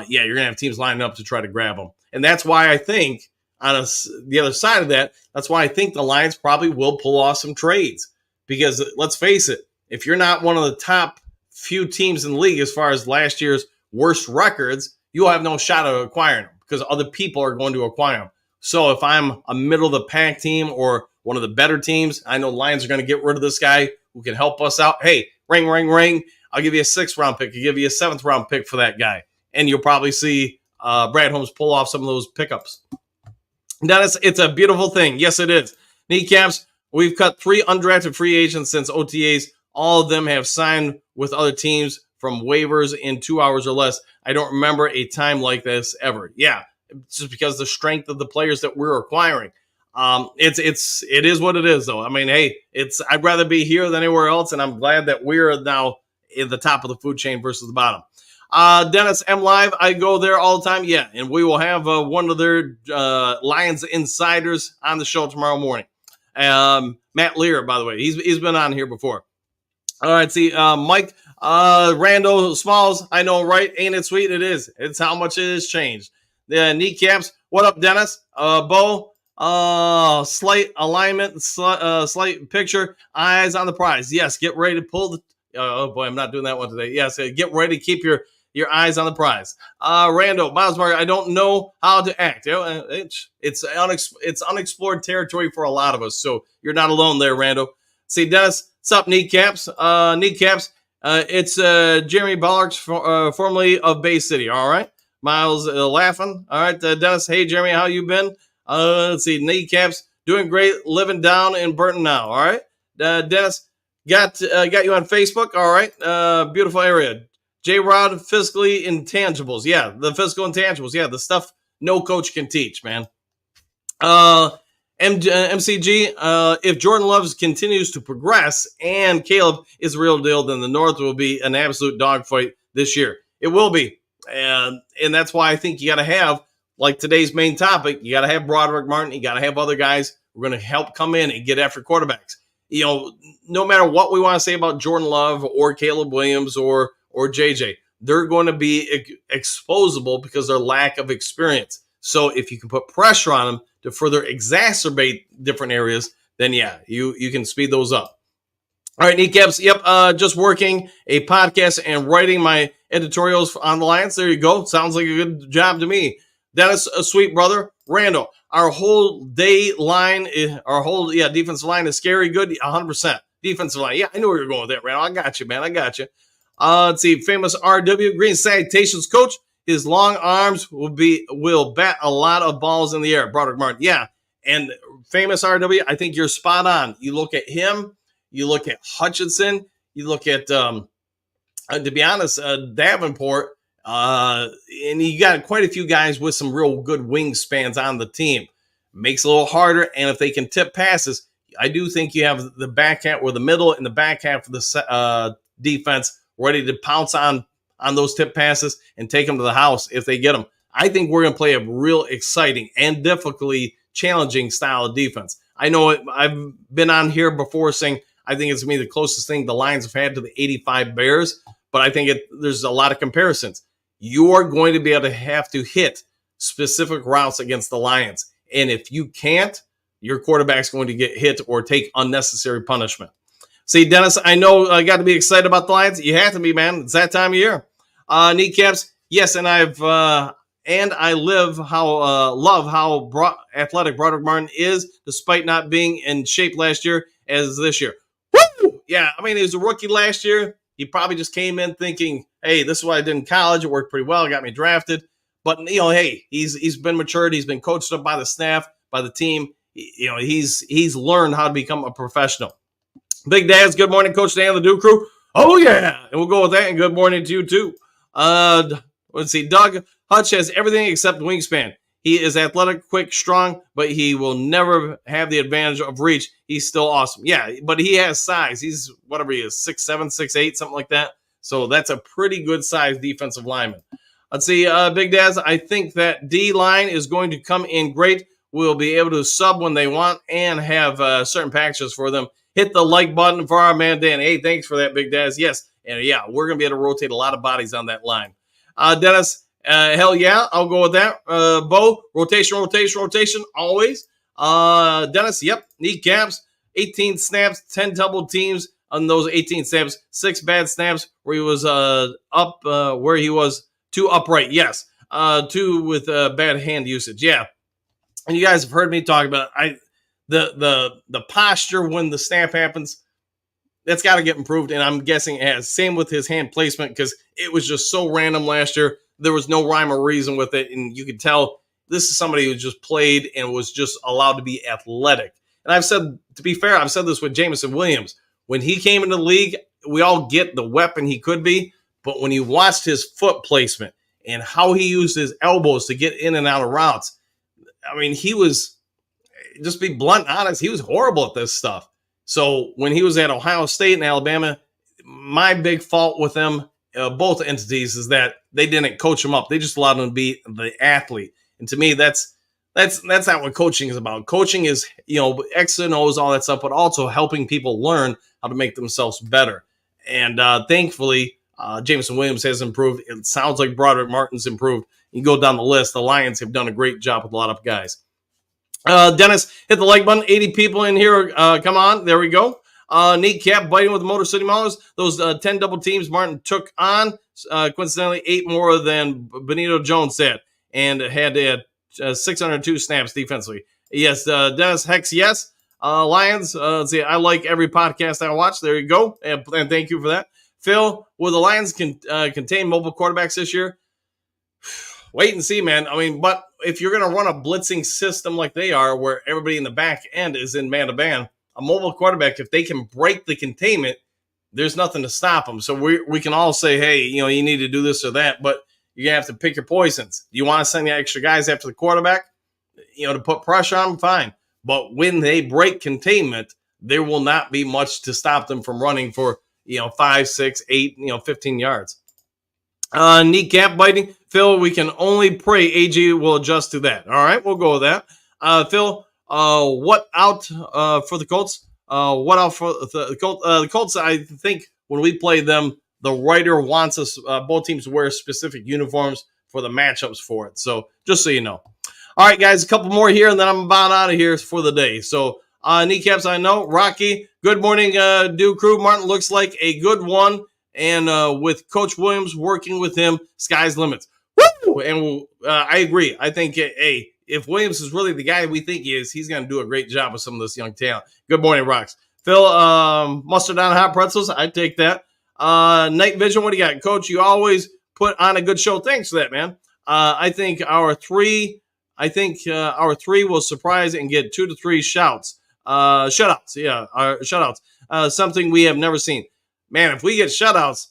you're going to have teams lining up to try to grab them. And that's why I think on the other side of that, that's why I think the Lions probably will pull off some trades. Because let's face it, if you're not one of the top few teams in the league as far as last year's worst records, you'll have no shot at acquiring them because other people are going to acquire them. So if I'm a middle of the pack team or one of the better teams, I know the Lions are going to get rid of this guy who can help us out. Hey, ring, ring, ring. I'll give you a 6th round pick. I'll give you a 7th round pick for that guy. And you'll probably see Brad Holmes pull off some of those pickups. Dennis, it's a beautiful thing. Yes, it is. Kneecaps, we've cut 3 undrafted free agents since OTAs. All of them have signed with other teams from waivers in 2 hours or less. I don't remember a time like this ever. Yeah, it's just because the strength of the players that we're acquiring. It is what it is, though. I mean, hey, I'd rather be here than anywhere else, and I'm glad that we're now in the top of the food chain versus the bottom. Dennis, M Live, I go there all the time. Yeah, and we will have one of their Lions insiders on the show tomorrow morning. Matt Lear, by the way, he's been on here before. All right, see, Mike, Randall Smalls, I know, right? Ain't it sweet? It is. It's how much it has changed. The Kneecaps, what up, Dennis? Bo, slight alignment, slight picture, eyes on the prize. Yes, get ready to pull the. Oh boy, I'm not doing that one today. Yes, get ready to keep your eyes on the prize. Randall, Miles Mark, I don't know how to act. It's unexplored territory for a lot of us, so you're not alone there, Randall. See, Dennis, what's up, Kneecaps? Kneecaps, it's Jeremy Bollarks, formerly of Bay City. All right, Miles laughing. All right, Dennis, hey, Jeremy, how you been? Let's see, Kneecaps, doing great, living down in Burton now. All right, Dennis, got you on Facebook. All right, beautiful area. J-Rod, fiscally intangibles. Yeah, the physical intangibles. Yeah, the stuff no coach can teach, man. MCG, if Jordan Love continues to progress and Caleb is a real deal, then the North will be an absolute dogfight this year. It will be. And that's why I think you got to have, like today's main topic, you got to have Broderick Martin. You got to have other guys who are going to help come in and get after quarterbacks. No matter what we want to say about Jordan Love or Caleb Williams or JJ, they're going to be exposable because of their lack of experience. So if you can put pressure on them to further exacerbate different areas, then yeah, you can speed those up. All right, kneecaps. Yep, just working a podcast and writing my editorials on the Lions. There you go. Sounds like a good job to me. Dennis, a sweet brother. Randall, our whole day line, our whole defensive line is scary good. 100% defensive line. Yeah, I knew where you were going with that, Randall. I got you, man. I got you. Let's see. Famous RW Green Salutations coach. His long arms will bat a lot of balls in the air. Broderick Martin. Yeah, and famous RW. I think you're spot on. You look at him. You look at Hutchinson. You look at, to be honest, Davenport. And you got quite a few guys with some real good wingspans on the team. Makes it a little harder. And if they can tip passes, I do think you have the back half or the middle and the back half of the defense ready to pounce on those tip passes and take them to the house if they get them. I think we're going to play a real exciting and difficultly challenging style of defense. I know I've been on here before saying I think it's going to be the closest thing the Lions have had to the 85 Bears, but I think there's a lot of comparisons. You are going to be able to have to hit specific routes against the Lions. And if you can't, your quarterback's going to get hit or take unnecessary punishment. See, Dennis, I know I got to be excited about the Lions. You have to be, man. It's that time of year. Kneecaps, yes, and I love how athletic Broderick Martin is, despite not being in shape last year as this year. Woo! Yeah, I mean, he was a rookie last year. He probably just came in thinking, hey, this is what I did in college. It worked pretty well. It got me drafted. But, hey, he's been matured. He's been coached up by the staff, by the team. He's learned how to become a professional. Big Dads, good morning, Coach Dan of the Duke Crew. Oh, yeah. And we'll go with that. And good morning to you, too. Let's see. Doug Hutch has everything except wingspan. He is athletic, quick, strong, but he will never have the advantage of reach. He's still awesome. Yeah, but he has size. He's whatever he is, 6'7", 6'8", something like that. So that's a pretty good size defensive lineman. Let's see, Big Daz, I think that D-line is going to come in great. We'll be able to sub when they want and have certain packages for them. Hit the like button for our man, Dan. Hey, thanks for that, Big Daz. Yes, and yeah, we're going to be able to rotate a lot of bodies on that line. Dennis, hell yeah, I'll go with that. Bo, rotation, always. Dennis, yep, kneecaps, 18 snaps, 10 double teams on those 18 snaps, 6 bad snaps where he was where he was too upright, yes. 2 with bad hand usage, yeah. And you guys have heard me talk about the posture when the snap happens. That's got to get improved, and I'm guessing it has. Same with his hand placement because it was just so random last year. There was no rhyme or reason with it, and you could tell this is somebody who just played and was just allowed to be athletic. And I've said, to be fair, I've said this with Jameson Williams. When he came into the league, we all get the weapon he could be, but when you watched his foot placement and how he used his elbows to get in and out of routes, I mean, he was, just be blunt and honest, he was horrible at this stuff. So when he was at Ohio State and Alabama, my big fault with them, both entities, is that they didn't coach him up. They just allowed him to be the athlete. And to me, that's not what coaching is about. Coaching is, X and O's, all that stuff, but also helping people learn how to make themselves better. And thankfully, Jameson Williams has improved. It sounds like Broderick Martin's improved. You go down the list. The Lions have done a great job with a lot of guys. Dennis, hit the like button. 80 people in here. Come on. There we go. Kneecap biting with the Motor City Maulers. Those 10 double teams Martin took on, coincidentally, 8 more than Benito Jones said, and had 602 snaps defensively. Yes, Dennis, Hex, yes. Lions, let's see, I like every podcast I watch. There you go. And thank you for that. Phil, will the Lions contain mobile quarterbacks this year? Wait and see, man. I mean, but if you're going to run a blitzing system like they are, where everybody in the back end is in man-to-man, a mobile quarterback, if they can break the containment, there's nothing to stop them. So we can all say, hey, you need to do this or that, but you're going to have to pick your poisons. Do you want to send the extra guys after the quarterback, to put pressure on them? Fine. But when they break containment, there will not be much to stop them from running for, 5, 6, 8, 15 yards. Kneecap biting. Phil, we can only pray AG will adjust to that. All right, we'll go with that. Phil, what out for the Colts? What out for the Colts? The Colts, I think when we play them, the writer wants us, both teams, to wear specific uniforms for the matchups for it. So just so you know. All right, guys, a couple more here, and then I'm about out of here for the day. So Kneecaps, I know. Rocky, good morning, Duke Crew. Martin looks like a good one. And with Coach Williams working with him, sky's limits. Woo! And I agree. I think, hey, if Williams is really the guy we think he is, he's going to do a great job with some of this young talent. Good morning, Rocks. Phil, mustard on hot pretzels. I take that. Night Vision, what do you got? Coach, you always put on a good show. Thanks for that, man. I think our three will surprise and get 2 to 3 shutouts. Shutouts. Something we have never seen. Man, if we get shutouts,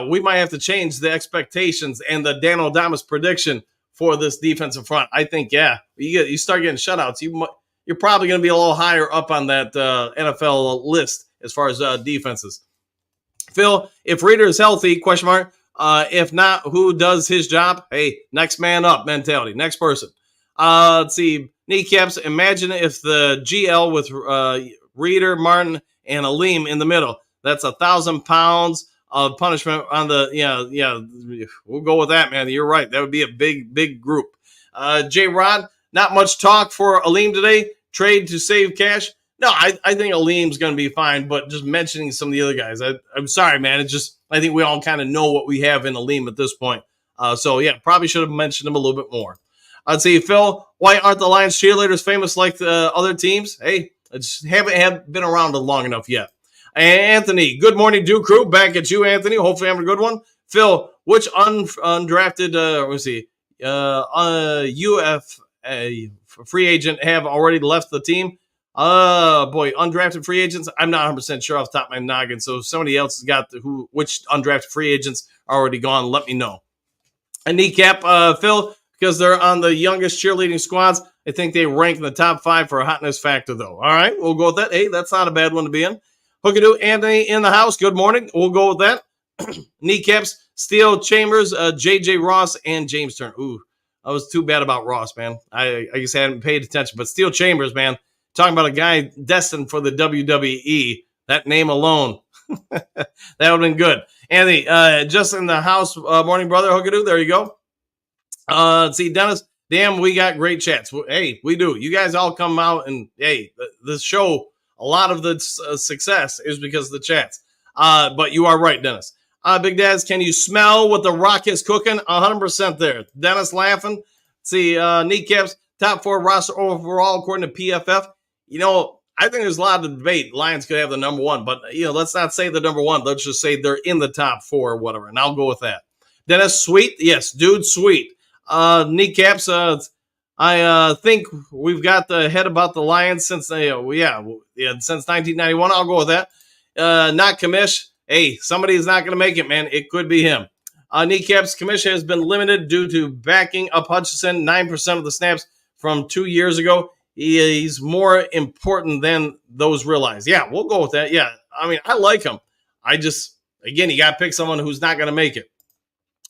we might have to change the expectations and the Dan O'Damas prediction for this defensive front. I think, you start getting shutouts, you're probably going to be a little higher up on that NFL list as far as defenses. Phil, if Reader is healthy, question mark. If not, who does his job? Hey, next man up mentality. Next person. Let's see. Kneecaps, imagine if the GL with Reader, Martin, and Aleem in the middle. That's 1,000 pounds of punishment on the, we'll go with that, man. You're right. That would be a big group. J-Rod, not much talk for Aleem today. Trade to save cash. No, I think Aleem's going to be fine, but just mentioning some of the other guys. I'm sorry, man. It's just, I think we all kind of know what we have in Aleem at this point. Probably should have mentioned him a little bit more. I'd say, Phil, why aren't the Lions cheerleaders famous like the other teams? Hey, I just haven't been around long enough yet. Anthony, good morning, Duke Crew. Back at you, Anthony. Hopefully having a good one. Phil, which undrafted, free agent have already left the team? Undrafted free agents. I'm not 100% sure off the top of my noggin. So if somebody else has got which undrafted free agents are already gone, let me know. A Kneecap, Phil, because they're on the youngest cheerleading squads. I think they rank in the top 5 for a hotness factor, though. All right, we'll go with that. Hey, that's not a bad one to be in. Hookadoo, Anthony in the house. Good morning. We'll go with that. Kneecaps, Steele Chambers, JJ Ross, and James Turner. Ooh, I was too bad about Ross, man. I guess I hadn't paid attention. But Steele Chambers, man, talking about a guy destined for the WWE. That name alone, that would have been good. Anthony, just in the house, morning, brother. Hookadoo, there you go. Let's see, Dennis. Damn, we got great chats. Hey, we do. You guys all come out and, hey, the show, a lot of the success is because of the chats. But you are right, Dennis. Big Dads, can you smell what the Rock is cooking? 100% there. Dennis laughing. See, Kneecaps, top 4 roster overall according to PFF. I think there's a lot of debate. Lions could have the number 1, but, let's not say the number 1. Let's just say they're in the top 4 or whatever, and I'll go with that. Dennis, sweet? Yes, dude, sweet. Kneecaps, I think we've got the head about the Lions since since 1991. I'll go with that. Not Kamish. Hey, somebody's not going to make it, man. It could be him. Kneecaps, Kamish has been limited due to backing up Hutchinson 9% of the snaps from 2 years ago. He's more important than those realize. Yeah, we'll go with that. Yeah, I mean, I like him. You got to pick someone who's not going to make it.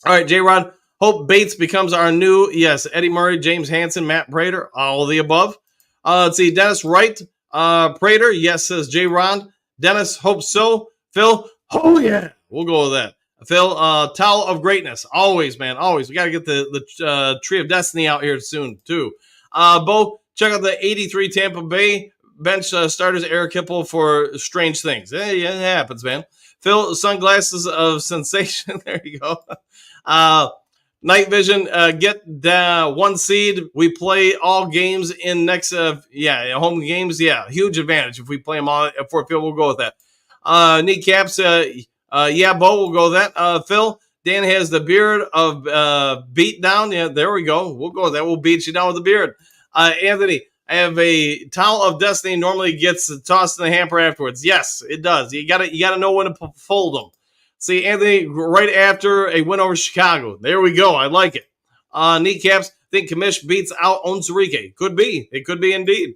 All right, J-Rod. Hope Bates becomes our new, Eddie Murray, James Hansen, Matt Prater, all of the above. Let's see, Dennis Wright, Prater, yes, says J-Rod. Dennis, hope so. Phil, oh yeah, we'll go with that. Phil, Towel of Greatness, always, man, always. We got to get the Tree of Destiny out here soon, too. Bo, check out the 83 Tampa Bay bench starters, Eric Hipple, for Strange Things. Hey, it happens, man. Phil, Sunglasses of Sensation, there you go. Night Vision, get the 1 seed. We play all games in next, home games. Yeah, huge advantage if we play them all at Fort Field. We'll go with that. Kneecaps, Bo, we'll go with that. Phil, Dan has the beard of beat down. Yeah, there we go. We'll go with that. We'll beat you down with the beard. Anthony, I have a Towel of Destiny. Normally gets tossed in the hamper afterwards. Yes, it does. You gotta know when to fold them. See, Anthony, right after a win over Chicago. There we go. I like it. Kneecaps, think Kamish beats out Onzarike. Could be. It could be indeed.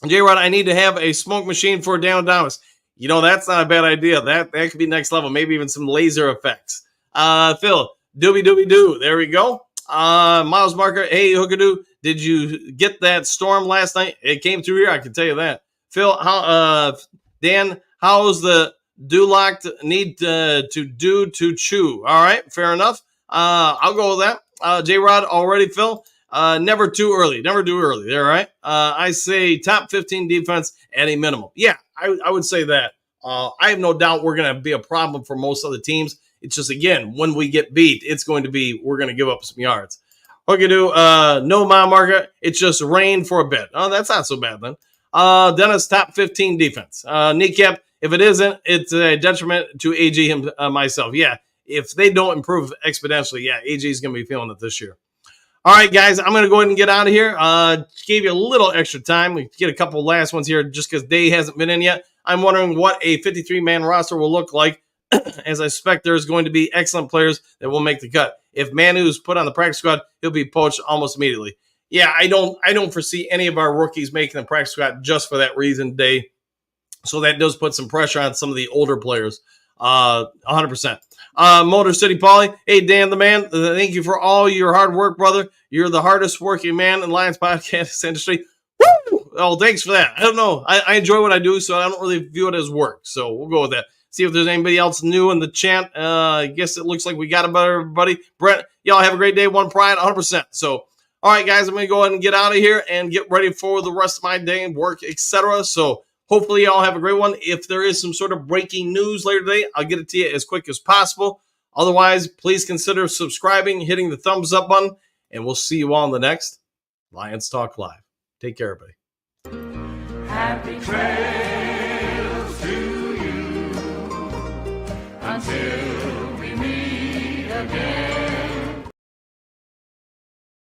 J-Rod, I need to have a smoke machine for Dan Damas. That's not a bad idea. That could be next level. Maybe even some laser effects. Phil, doobie-doobie-doo. There we go. Miles Marker, hey, Hookadoo, did you get that storm last night? It came through here, I can tell you that. Phil, Dan, how's the Duloc need to do to chew? All right, fair enough. I'll go with that. J-Rod already, Phil. Never too early. Never too early. All right. I say top 15 defense at a minimum. Yeah, I would say that. I have no doubt we're going to be a problem for most other teams. It's just, again, when we get beat, it's going to be we're going to give up some yards. Okay, no mile marker. It's just rain for a bit. Oh, that's not so bad then. Dennis, top 15 defense. Kneecap, if it isn't, it's a detriment to AG myself. Yeah, if they don't improve exponentially, yeah, AG is going to be feeling it this year. All right, guys, I'm going to go ahead and get out of here. Gave you a little extra time. We get a couple last ones here just because Day hasn't been in yet. I'm wondering what a 53-man roster will look like, as I suspect there's going to be excellent players that will make the cut. If Manu's put on the practice squad, he'll be poached almost immediately. Yeah, I don't foresee any of our rookies making the practice squad just for that reason, Day. So that does put some pressure on some of the older players. 100%. Motor City Paulie. Hey, Dan the man. Thank you for all your hard work, brother. You're the hardest working man in the Lions podcast industry. Woo! Oh, thanks for that. I don't know. I enjoy what I do, so I don't really view it as work. So we'll go with that. See if there's anybody else new in the chat. I guess it looks like we got about everybody. Brent, y'all have a great day. One Pride, 100%. So, all right, guys, I'm going to go ahead and get out of here and get ready for the rest of my day and work, etc. So, hopefully, y'all have a great one. If there is some sort of breaking news later today, I'll get it to you as quick as possible. Otherwise, please consider subscribing, hitting the thumbs up button, and we'll see you all in the next Lions Talk Live. Take care, everybody. Happy trails to you until